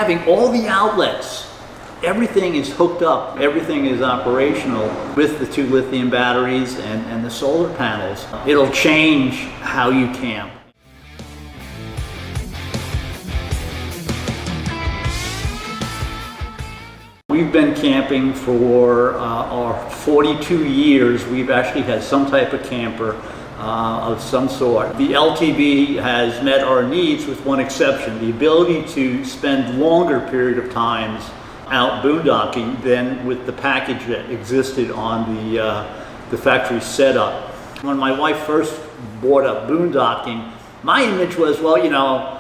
Having all the outlets, everything is hooked up, everything is operational with the 2 lithium batteries and the solar panels. It'll change how you camp. We've been camping for our 42 years. We've actually had some type of camper of some sort. The LTV has met our needs with one exception: the ability to spend longer period of times out boondocking than with the package that existed on the factory setup. When my wife first bought up boondocking, my image was, well, you know,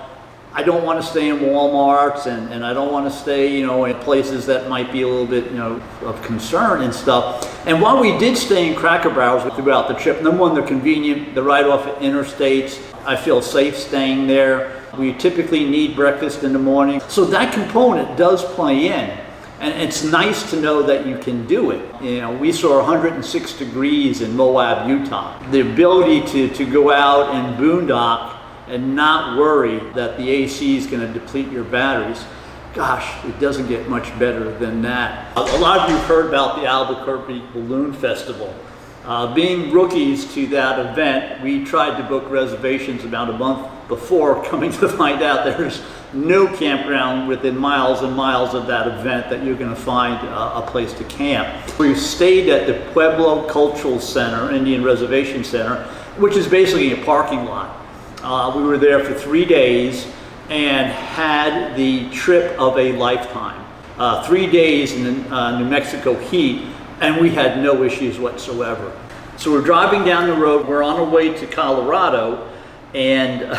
I don't want to stay in Walmarts and I don't want to stay, you know, in places that might be a little bit, you know, of concern and stuff. And while we did stay in Cracker Barrels throughout the trip, number one, they're convenient, they're right off at interstates. I feel safe staying there. We typically need breakfast in the morning. So that component does play in. And it's nice to know that you can do it. You know, we saw 106 degrees in Moab, Utah. The ability to go out and boondock and not worry that the AC is going to deplete your batteries, gosh, it doesn't get much better than that. A lot of you have heard about the Albuquerque Balloon Festival. Being rookies to that event, we tried to book reservations about a month before, coming to find out there's no campground within miles and miles of that event that you're going to find a place to camp. We stayed at the Pueblo Cultural Center, Indian Reservation Center, which is basically a parking lot. We were there for 3 days and had the trip of a lifetime. 3 days in the New Mexico heat, and we had no issues whatsoever. So we're driving down the road, we're on our way to Colorado, and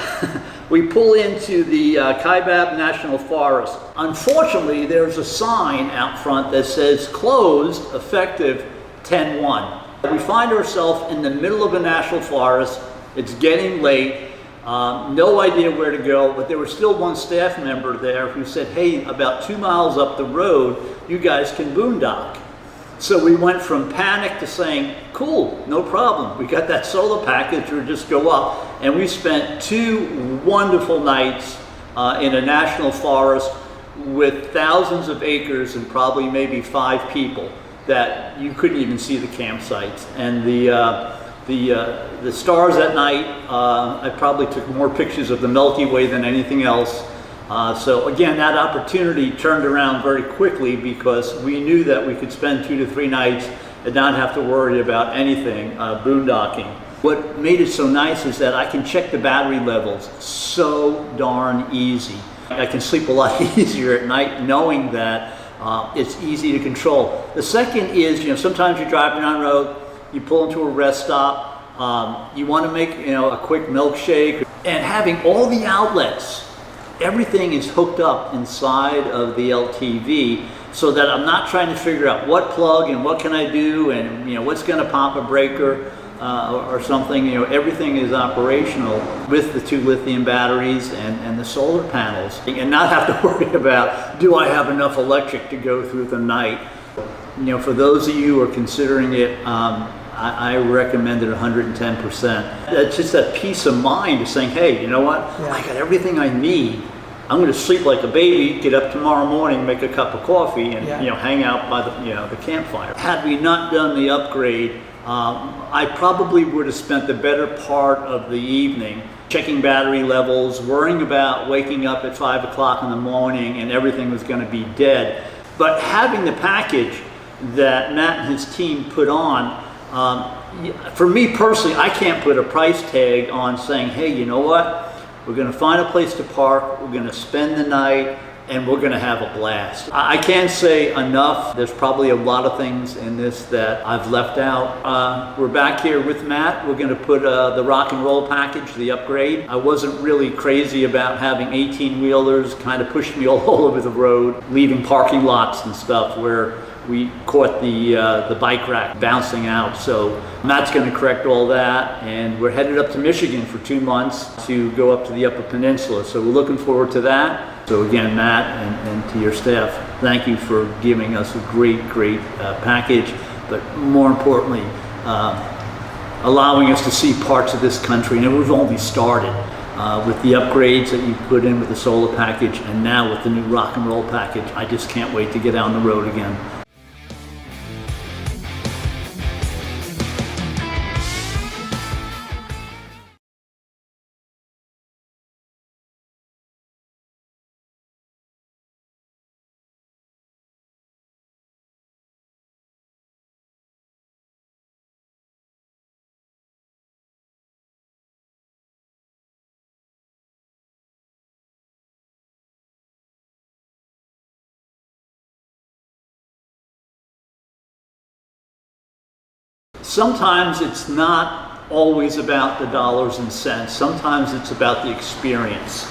we pull into the Kaibab National Forest. Unfortunately, there's a sign out front that says closed effective 10/1. We find ourselves in the middle of a national forest. It's getting late. No idea where to go, but there was still one staff member there who said, hey, about 2 miles up the road, you guys can boondock. So we went from panic to saying, cool, no problem. We got that solar package, we'll just go up. And we spent 2 wonderful nights in a national forest with thousands of acres and probably maybe 5 people that you couldn't even see the campsites. And the stars at night, I probably took more pictures of the Milky Way than anything else. So again, that opportunity turned around very quickly because we knew that we could spend 2 to 3 nights and not have to worry about anything boondocking. What made it so nice is that I can check the battery levels so darn easy. I can sleep a lot easier at night knowing that it's easy to control. The second is, you know, sometimes you're driving down the road, you pull into a rest stop, you want to make, you know, a quick milkshake, and having all the outlets, everything is hooked up inside of the LTV so that I'm not trying to figure out what plug and what can I do and, you know, what's going to pop a breaker or something. You know, everything is operational with the 2 lithium batteries and the solar panels, and not have to worry about, do I have enough electric to go through the night? You know, for those of you who are considering it, I recommend it 110%. That's just that peace of mind of saying, hey, you know what? Yeah. I got everything I need. I'm going to sleep like a baby, get up tomorrow morning, make a cup of coffee, and you know, hang out by the, you know, the campfire. Had we not done the upgrade, I probably would have spent the better part of the evening checking battery levels, worrying about waking up at 5 o'clock in the morning and everything was going to be dead. But having the package that Matt and his team put on, for me personally, I can't put a price tag on saying, hey, you know what? We're going to find a place to park, we're going to spend the night, and we're going to have a blast. I can't say enough. There's probably a lot of things in this that I've left out. We're back here with Matt. We're going to put the rock and roll package, the upgrade. I wasn't really crazy about having 18-wheelers kind of push me all over the road, leaving parking lots and stuff where we caught the bike rack bouncing out. So Matt's going to correct all that, and we're headed up to Michigan for 2 months to go up to the Upper Peninsula. So we're looking forward to that. So again, Matt and to your staff, thank you for giving us a great package, but more importantly, allowing us to see parts of this country. And we've only started. with the upgrades that you put in with the solar package, and now with the new rock and roll package, I just can't wait to get on the road again. Sometimes it's not always about the dollars and cents. Sometimes it's about the experience.